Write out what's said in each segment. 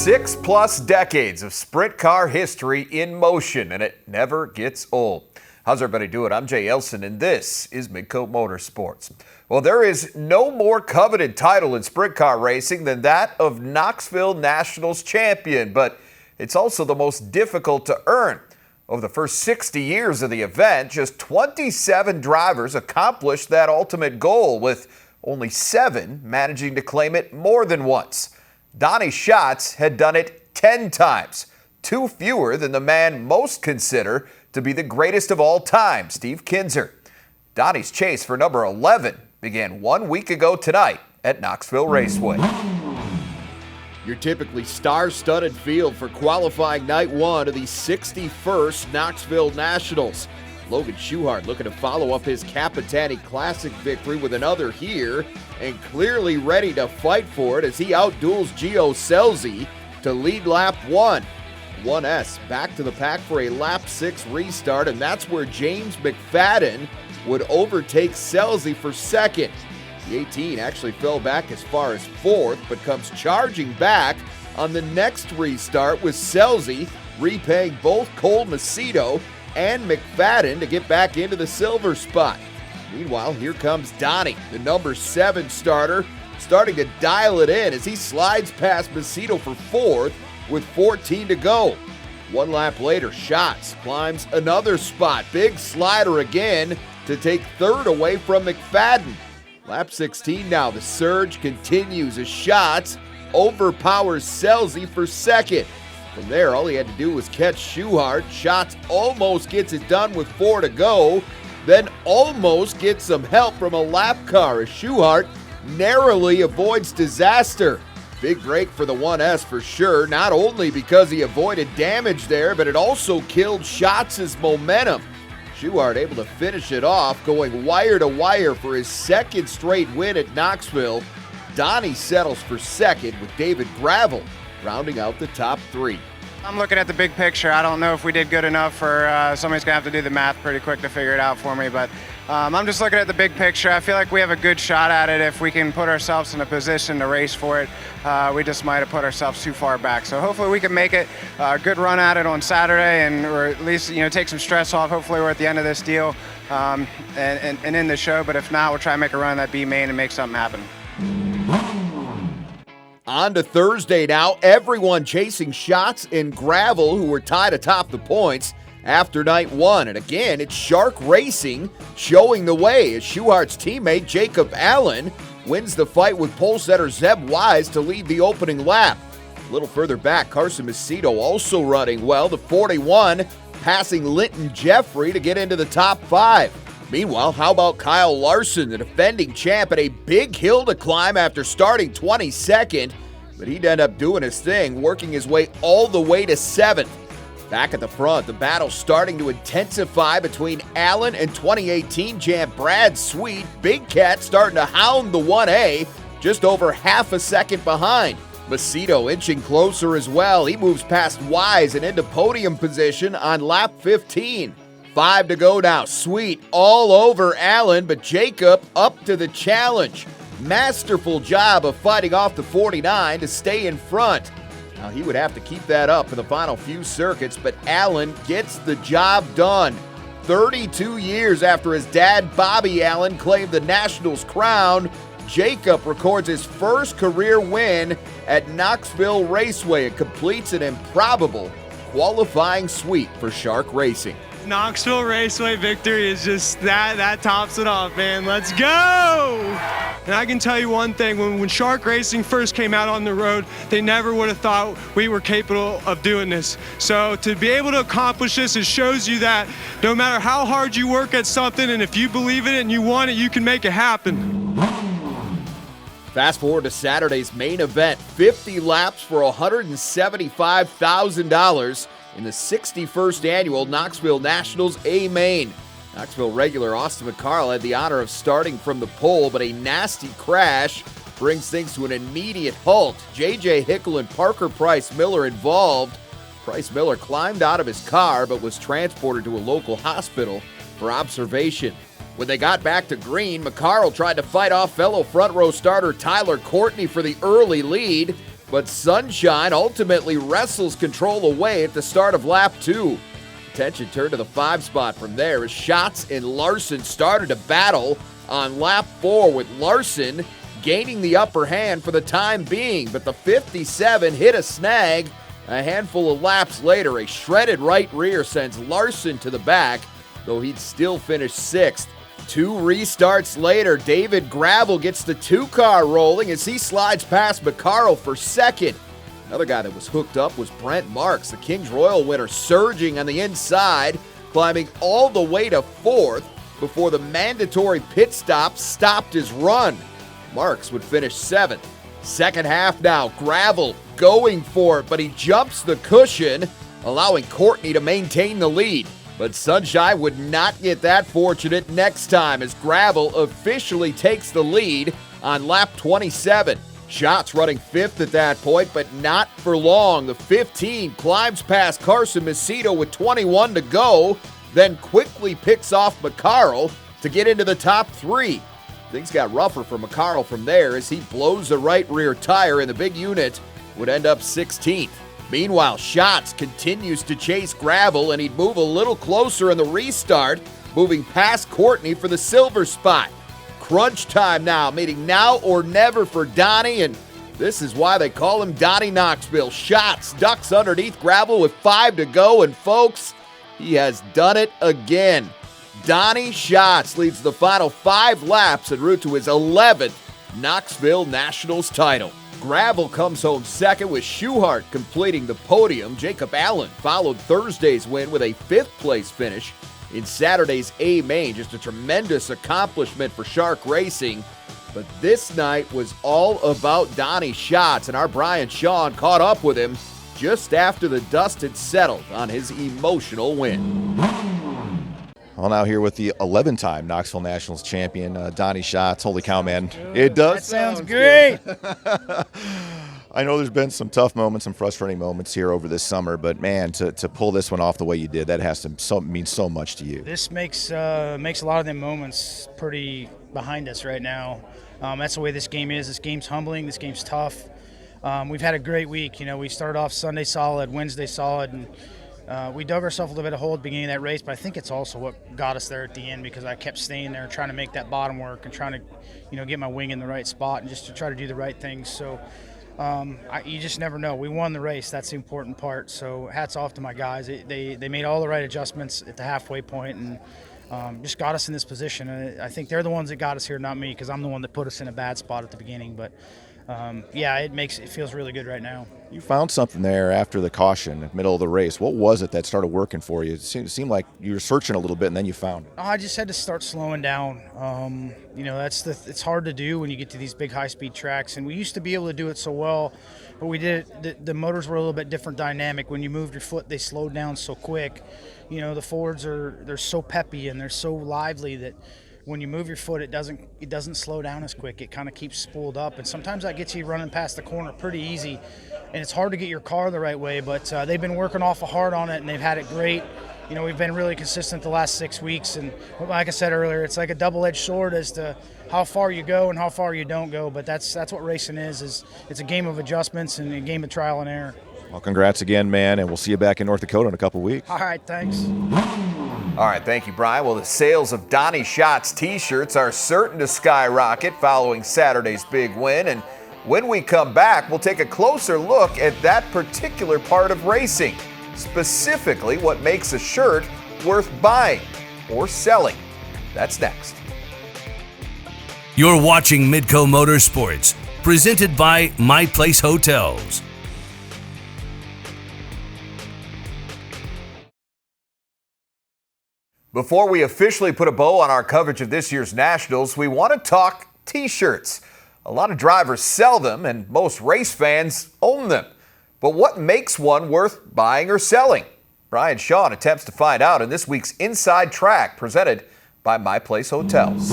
6+ decades of sprint car history in motion, and it never gets old. How's everybody doing? I'm Jay Elson, and this is Midco Motorsports. Well, there is no more coveted title in sprint car racing than that of Knowxville Nationals champion, but it's also the most difficult to earn. Over the first 60 years of the event, just 27 drivers accomplished that ultimate goal, with only 7 managing to claim it more than once. Donny Schatz had done it 10 times, 2 fewer than the man most consider to be the greatest of all time, Steve Kinser. Donny's chase for number 11 began 1 week ago tonight at Knowxville Raceway. Your typically star-studded field for qualifying night 1 of the 61st Knowxville Nationals. Logan Schuchart looking to follow up his Capitani Classic victory with another here, and clearly ready to fight for it as he outduels Gio Scelzi to lead lap 1. 1S back to the pack for a lap 6 restart, and that's where James McFadden would overtake Scelzi for second. The 18 actually fell back as far as 4th, but comes charging back on the next restart, with Scelzi repaying both Cole Macedo and McFadden to get back into the silver spot. Meanwhile, here comes Donny, the number 7 starter, starting to dial it in as he slides past Macedo for 4th with 14 to go. 1 lap later, Schatz climbs another spot. Big slider again to take 3rd away from McFadden. Lap 16 now, the surge continues as Schatz overpowers Scelzi for 2nd. From there, all he had to do was catch Schuchart. Schatz almost gets it done with 4 to go, then almost gets some help from a lap car as Schuchart narrowly avoids disaster. Big break for the 1S for sure, not only because he avoided damage there, but it also killed Schatz's momentum. Schuchart able to finish it off, going wire to wire for his 2nd straight win at Knoxville. Donny settles for 2nd, with David Gravel rounding out the top 3. I'm looking at the big picture. I don't know if we did good enough, or somebody's going to have to do the math pretty quick to figure it out for me, but I'm just looking at the big picture. I feel like we have a good shot at it if we can put ourselves in a position to race for it. We just might have put ourselves too far back. So hopefully we can make it a good run at it on Saturday, and or at least take some stress off. Hopefully we're at the end of this deal and in the show, but if not, we'll try and make a run at that B main and make something happen. On to Thursday now. Everyone chasing Schatz and Gravel, who were tied atop the points after night 1. And again, it's Shark Racing showing the way as Schuchart's teammate Jacob Allen wins the fight with pole setter Zeb Wise to lead the opening lap. A little further back, Carson Macedo also running well, the 41, passing Linton Jeffrey to get into the top 5. Meanwhile, how about Kyle Larson, the defending champ, at a big hill to climb after starting 22nd, but he'd end up doing his thing, working his way all the way to 7th. Back at the front, the battle starting to intensify between Allen and 2018 champ Brad Sweet. Big Cat starting to hound the 1A, just over half a second behind. Macedo inching closer as well. He moves past Wise and into podium position on lap 15. 5 to go now. Sweet all over Allen, but Jacob up to the challenge. Masterful job of fighting off the 49 to stay in front. Now he would have to keep that up for the final few circuits, but Allen gets the job done. 32 years after his dad, Bobby Allen, claimed the Nationals crown, Jacob records his first career win at Knowxville Raceway and completes an improbable qualifying sweep for Shark Racing. Knowxville Raceway victory is just that tops it off, man. Let's go! And I can tell you one thing, when Shark Racing first came out on the road, they never would have thought we were capable of doing this. So to be able to accomplish this, it shows you that no matter how hard you work at something, and if you believe in it and you want it, you can make it happen. Fast forward to Saturday's main event, 50 laps for $175,000 in the 61st annual Knowxville Nationals A Main. Knoxville regular Austin McCarl had the honor of starting from the pole, but a nasty crash brings things to an immediate halt. J.J. Hickel and Parker Price Miller involved. Price Miller climbed out of his car but was transported to a local hospital for observation. When they got back to green, McCarl tried to fight off fellow front row starter Tyler Courtney for the early lead. but Sunshine ultimately wrestles control away at the start of lap 2. Attention turned to the 5 spot from there as Schatz and Larson started a battle on lap 4, with Larson gaining the upper hand for the time being, but the 57 hit a snag. A handful of laps later, a shredded right rear sends Larson to the back, though he'd still finish 6th. 2 restarts later, David Gravel gets the 2-car rolling as he slides past McCarl for 2nd. Another guy that was hooked up was Brent Marks, the Kings Royal winner, surging on the inside, climbing all the way to 4th before the mandatory pit stop stopped his run. Marks would finish 7th. Second half now, Gravel going for it, but he jumps the cushion, allowing Courtney to maintain the lead. But Sunshine would not get that fortunate next time as Gravel officially takes the lead on lap 27. Schatz running 5th at that point, but not for long. The 15 climbs past Carson Macedo with 21 to go, then quickly picks off McCarl to get into the top 3. Things got rougher for McCarl from there as he blows the right rear tire, and the big unit would end up 16th. Meanwhile, Schatz continues to chase Gravel, and he'd move a little closer in the restart, moving past Courtney for the silver spot. Crunch time now, meaning now or never for Donny, and this is why they call him Donny Knoxville. Schatz ducks underneath Gravel with 5 to go, and folks, he has done it again. Donny Schatz leads the final 5 laps en route to his 11th Knowxville Nationals title. Gravel comes home 2nd with Schuhart completing the podium. Jacob Allen followed Thursday's win with a 5th place finish in Saturday's A-Main. Just a tremendous accomplishment for Shark Racing. But this night was all about Donny Schatz, and our Brian Shawn caught up with him just after the dust had settled on his emotional win. Well, now here with the 11-time Knowxville Nationals champion, Donny Schatz. Holy cow, man. It does. That sounds great. I know there's been some tough moments, some frustrating moments here over this summer, but man, to pull this one off the way you did, that has to mean so much to you. This makes a lot of them moments pretty behind us right now. That's the way this game is. This game's humbling. This game's tough. We've had a great week. You know, we started off Sunday solid, Wednesday solid, and we dug ourselves a little bit of hole at the beginning of that race, but I think it's also what got us there at the end, because I kept staying there trying to make that bottom work and trying to, you know, get my wing in the right spot and just to try to do the right things. So you just never know. We won the race. That's the important part. So hats off to my guys. They made all the right adjustments at the halfway point and just got us in this position. I think they're the ones that got us here, not me, because I'm the one that put us in a bad spot at the beginning. But yeah, it feels really good right now. You found something there after the caution in the middle of the race. What was it that started working for you? It seemed like you were searching a little bit and then you found it. I just had to start slowing down. You know, it's hard to do when you get to these big high-speed tracks, and we used to be able to do it so well, but we did it. The motors were a little bit different dynamic. When you moved your foot, they slowed down so quick. You know, the Fords they're so peppy and they're so lively that when you move your foot, it doesn't slow down as quick. It kind of keeps spooled up, and sometimes that gets you running past the corner pretty easy. And it's hard to get your car the right way, but they've been working awful hard on it, and they've had it great. You know, we've been really consistent the last 6 weeks, and like I said earlier, it's like a double-edged sword as to how far you go and how far you don't go. But that's what racing is it's a game of adjustments and a game of trial and error. Well, congrats again, man, and we'll see you back in North Dakota in a couple weeks. All right, thanks. All right, thank you, Brian. Well, the sales of Donny Schatz T-shirts are certain to skyrocket following Saturday's big win. And when we come back, we'll take a closer look at that particular part of racing, specifically what makes a shirt worth buying or selling. That's next. You're watching Midco Motorsports, presented by My Place Hotels. Before we officially put a bow on our coverage of this year's Nationals, we want to talk T-shirts. A lot of drivers sell them, and most race fans own them. But what makes one worth buying or selling? Brian Shawn attempts to find out in this week's Inside Track, presented by My Place Hotels.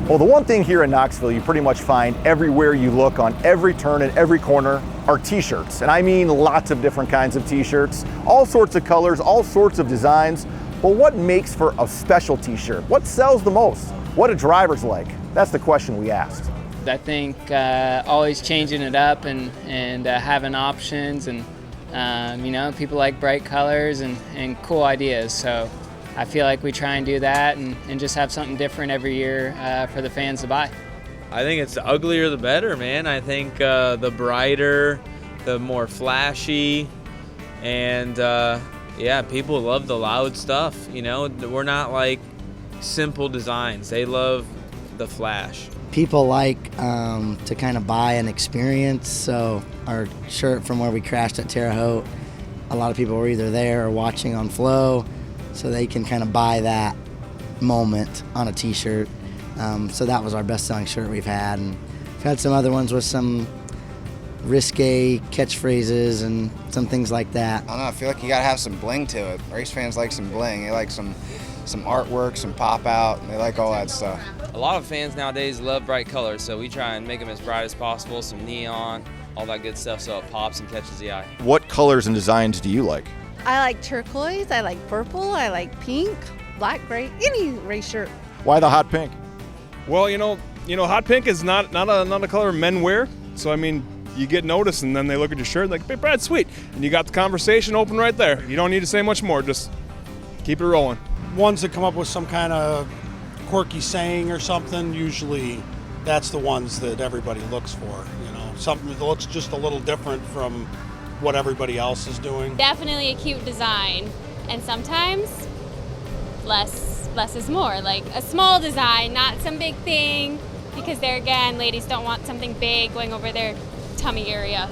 Well, the one thing here in Knoxville you pretty much find everywhere you look, on every turn and every corner, are T-shirts. And I mean lots of different kinds of T-shirts, all sorts of colors, all sorts of designs. But what makes for a special T-shirt? What sells the most? What do drivers like? That's the question we asked. I think always changing it up and having options, and people like bright colors and cool ideas. So I feel like we try and do that and just have something different every year for the fans to buy. I think it's the uglier the better, man. I think the brighter, the more flashy, and people love the loud stuff. We're not like simple designs. They love the flash. People like to kind of buy an experience. So our shirt from where we crashed at Terre Haute, a lot of people were either there or watching on Flow, so they can kind of buy that moment on a t-shirt. So that was our best-selling shirt we've had. And we've had some other ones with some risque catchphrases and some things like that. I don't know, I feel like you gotta have some bling to it. Race fans like some bling. They like some artwork, some pop out. They like all that stuff. A lot of fans nowadays love bright colors, so we try and make them as bright as possible, some neon, all that good stuff, so it pops and catches the eye. What colors and designs do you like? I like turquoise, I like purple, I like pink, black, gray, any race shirt. Why the hot pink? Well, hot pink is not a color men wear. So I mean, you get noticed, and then they look at your shirt like, "Hey, Brad, sweet," and you got the conversation open right there. You don't need to say much more. Just keep it rolling. Ones that come up with some kind of quirky saying or something, usually that's the ones that everybody looks for. Something that looks just a little different from what everybody else is doing. Definitely a cute design, and sometimes less is more. Like a small design, not some big thing, because there again, ladies don't want something big going over their tummy area.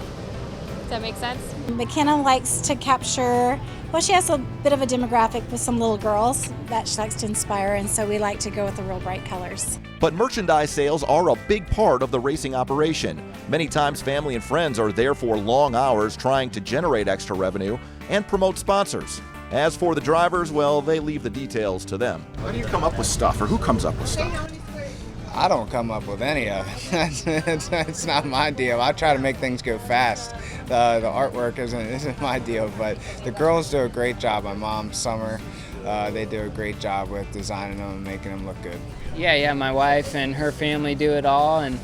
Does that make sense? McKenna likes to capture, she has a bit of a demographic with some little girls that she likes to inspire, and so we like to go with the real bright colors. But merchandise sales are a big part of the racing operation. Many times family and friends are there for long hours trying to generate extra revenue and promote sponsors. As for the drivers, well, they leave the details to them. How do you come up with stuff, or who comes up with stuff? I don't come up with any of it. It's not my deal. I try to make things go fast. The artwork isn't my deal, but the girls do a great job. My mom, Summer, they do a great job with designing them and making them look good. Yeah, my wife and her family do it all, and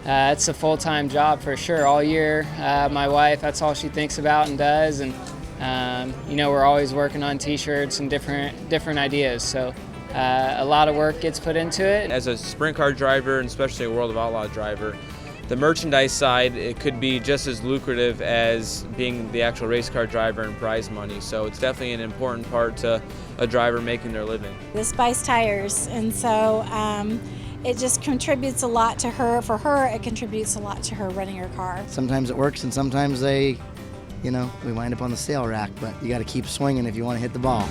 it's a full-time job for sure. All year, my wife, that's all she thinks about and does, and we're always working on t-shirts and different ideas. So. A lot of work gets put into it. As a sprint car driver, and especially a World of Outlaw driver, the merchandise side, it could be just as lucrative as being the actual race car driver and prize money. So it's definitely an important part to a driver making their living. This buys tires, and so it just contributes a lot to her. For her, it contributes a lot to her running her car. Sometimes it works, and sometimes we wind up on the sale rack, but you got to keep swinging if you want to hit the ball.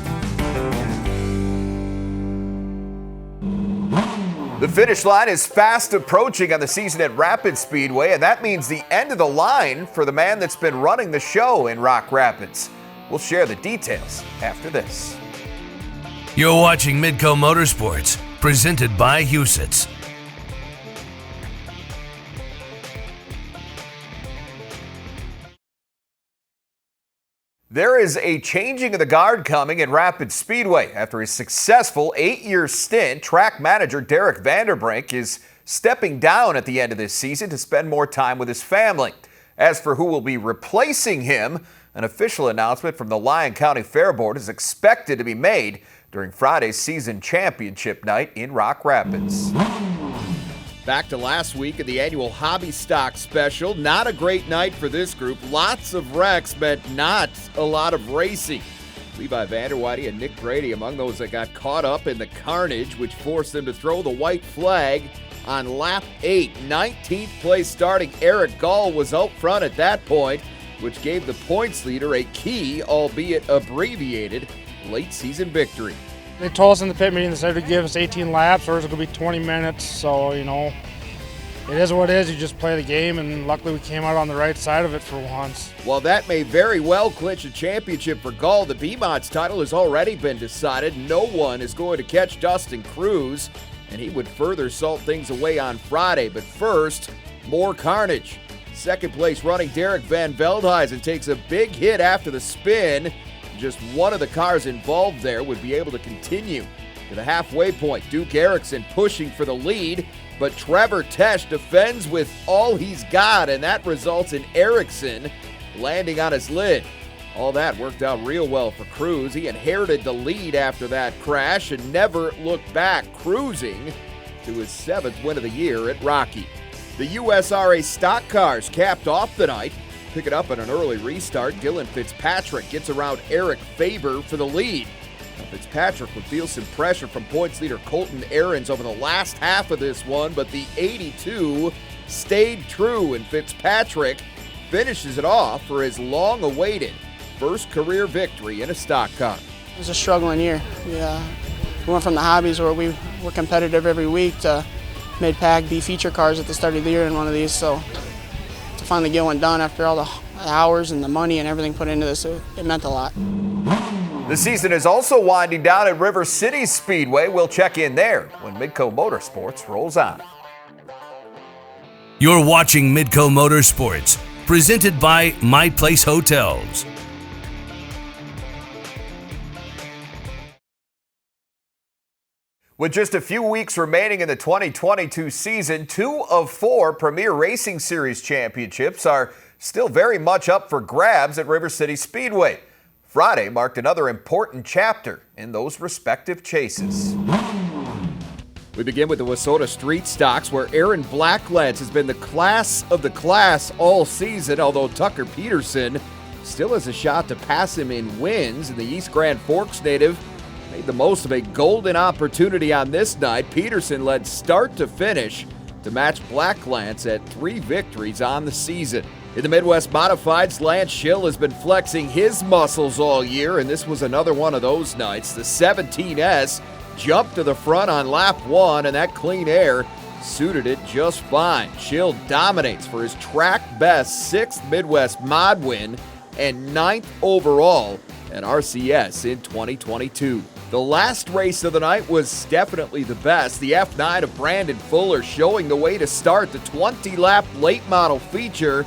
The finish line is fast approaching on the season at Rapids Speedway, and that means the end of the line for the man that's been running the show in Rock Rapids. We'll share the details after this. You're watching Midco Motorsports, presented by Husitz. There is a changing of the guard coming at Rapids Speedway. After a successful 8-year stint, track manager Derek Vanderbrink is stepping down at the end of this season to spend more time with his family. As for who will be replacing him, an official announcement from the Lyon County Fair Board is expected to be made during Friday's season championship night in Rock Rapids. Back to last week in the annual Hobby Stock Special. Not a great night for this group. Lots of wrecks meant not a lot of racing. Levi Vanderweide and Nick Brady among those that got caught up in the carnage, which forced them to throw the white flag on lap 8. 19th place starting Eric Gall was out front at that point, which gave the points leader a key, albeit abbreviated, late season victory. They told us in the pit meeting they said to give us 18 laps, or it's going to be 20 minutes. So, it is what it is. You just play the game, and luckily we came out on the right side of it for once. While that may very well clinch a championship for Gall, the BMOT's title has already been decided. No one is going to catch Dustin Cruz, and he would further salt things away on Friday. But first, more carnage. Second place running Derek Van Veldhuizen takes a big hit after the spin. Just one of the cars involved there would be able to continue To the halfway point, Duke Erickson pushing for the lead, but Trevor Tesh defends with all he's got, and that results in Erickson landing on his lid. All that worked out real well for Cruz. He inherited the lead after that crash and never looked back, cruising to his 7th win of the year at Rocky. The USRA stock cars capped off the night. Picking up on an early restart, Dylan Fitzpatrick gets around Eric Faber for the lead. Now, Fitzpatrick would feel some pressure from points leader Colton Ahrens over the last half of this one, but the 82 stayed true, and Fitzpatrick finishes it off for his long-awaited first career victory in a stock car. It was a struggling year. We went from the hobbies where we were competitive every week to mid-pack B feature cars at the start of the year in one of these, so to finally get one done after all the hours and the money and everything put into this, it meant a lot. The season is also winding down at River City Speedway. We'll check in there when Midco Motorsports rolls on. You're watching Midco Motorsports, presented by My Place Hotels. With just a few weeks remaining in the 2022 season, 2 of 4 Premier Racing Series championships are still very much up for grabs at River City Speedway. Friday marked another important chapter in those respective chases. We begin with the Wissota Street Stocks, where Aaron Blackledge has been the class of the class all season, although Tucker Peterson still has a shot to pass him in wins, and the East Grand Forks native made the most of a golden opportunity on this night. Peterson led start to finish to match Blackledge at 3 victories on the season. In the Midwest Modifieds, Lance Schill has been flexing his muscles all year, and this was another one of those nights. The 17S jumped to the front on lap 1, and that clean air suited it just fine. Schill dominates for his track best 6th Midwest Mod win and 9th overall at RCS in 2022. The last race of the night was definitely the best. The F9 of Brandon Fuller showing the way to start the 20-lap late model feature,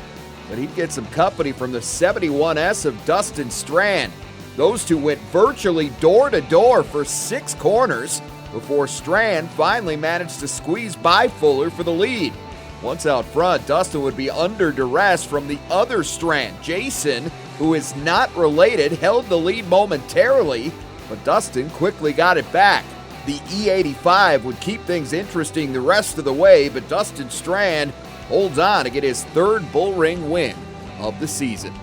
but he'd get some company from the 71S of Dustin Strand. Those two went virtually door-to-door for 6 corners before Strand finally managed to squeeze by Fuller for the lead. Once out front, Dustin would be under duress from the other Strand. Jason, who is not related, held the lead momentarily, but Dustin quickly got it back. The E85 would keep things interesting the rest of the way, but Dustin Strand holds on to get his 3rd bullring win of the season.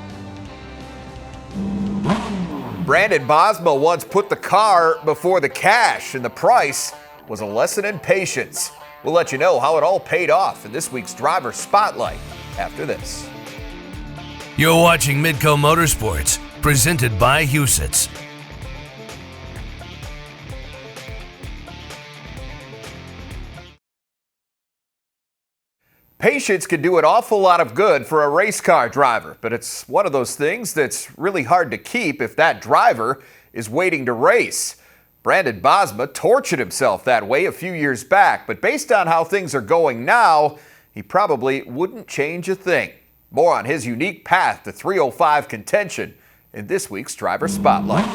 Brandon Bosma once put the car before the cash, and the price was a lesson in patience. We'll let you know how it all paid off in this week's Driver Spotlight after this. You're watching Midco Motorsports, presented by Husitz. Patience can do an awful lot of good for a race car driver, but it's one of those things that's really hard to keep if that driver is waiting to race. Brandon Bosma tortured himself that way a few years back, but based on how things are going now, he probably wouldn't change a thing. More on his unique path to 305 contention in this week's Driver Spotlight.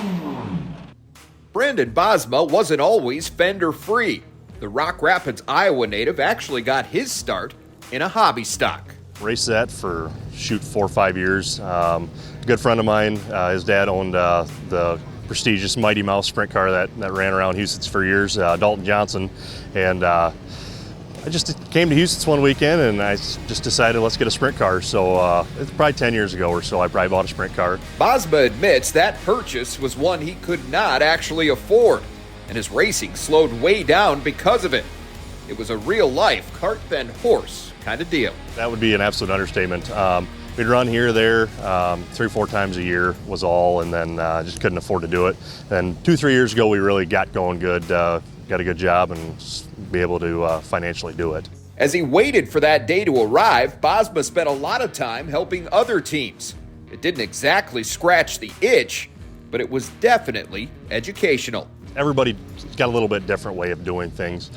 Brandon Bosma wasn't always fender-free. The Rock Rapids, Iowa native actually got his start in a hobby stock. Raced that for 4 or 5 years. A good friend of mine, his dad owned the prestigious Mighty Mouse sprint car that ran around Husitz for years, Dalton Johnson. And I just came to Husitz one weekend and I just decided let's get a sprint car. So it's probably 10 years ago or so I probably bought a sprint car. Bosma admits that purchase was one he could not actually afford, and his racing slowed way down because of it. It was a real-life cart then horse kind of deal. That would be an absolute understatement. We'd run here or there 3 or 4 times a year was all, and then just couldn't afford to do it. And 2 or 3 years ago, we really got going good, got a good job, and be able to financially do it. As he waited for that day to arrive, Bosma spent a lot of time helping other teams. It didn't exactly scratch the itch, but it was definitely educational. Everybody's got a little bit different way of doing things.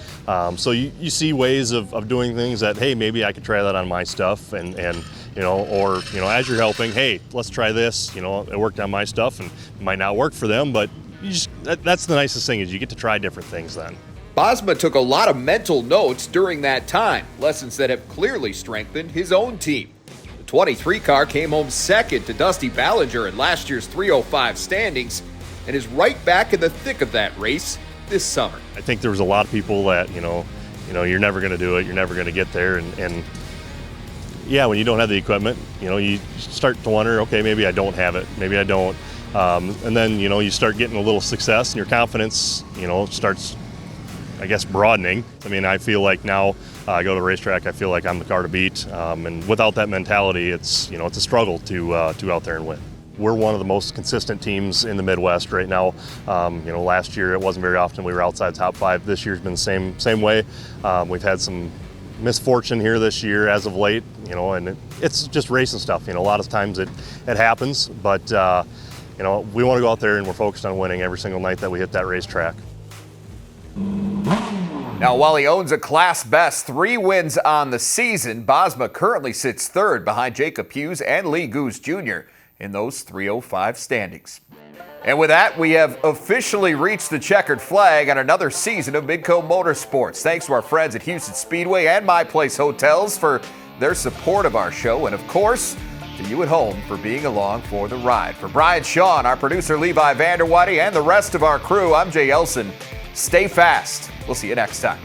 So you see ways of doing things that, hey, maybe I could try that on my stuff, and or as you're helping, hey, let's try this. It worked on my stuff and it might not work for them, but that's the nicest thing, is you get to try different things then. Bosma took a lot of mental notes during that time, lessons that have clearly strengthened his own team. The 23 car came home second to Dusty Ballinger in last year's 305 standings and is right back in the thick of that race this summer. I think there was a lot of people that, you're never going to do it, you're never going to get there, and yeah, when you don't have the equipment, you start to wonder, okay, maybe I don't have it, maybe I don't, and then, you start getting a little success and your confidence, starts, I guess, broadening. I mean, I feel like now I go to the racetrack, I feel like I'm the car to beat, and without that mentality, it's a struggle to go out there and win. We're one of the most consistent teams in the Midwest right now. Last year it wasn't very often we were outside top 5. This year's been the same way. We've had some misfortune here this year as of late, and it's just racing stuff. A lot of times it happens, but we want to go out there and we're focused on winning every single night that we hit that racetrack. Now, while he owns a class best 3 wins on the season, Bosma currently sits third behind Jacob Hughes and Lee Goose Jr. in those 305 standings. And with that, we have officially reached the checkered flag on another season of Midco Motorsports. Thanks to our friends at Houston Speedway and My Place Hotels for their support of our show, and of course, to you at home for being along for the ride. For Brian Shawn, our producer Levi Vanderwady, and the rest of our crew, I'm Jay Elson. Stay fast. We'll see you next time.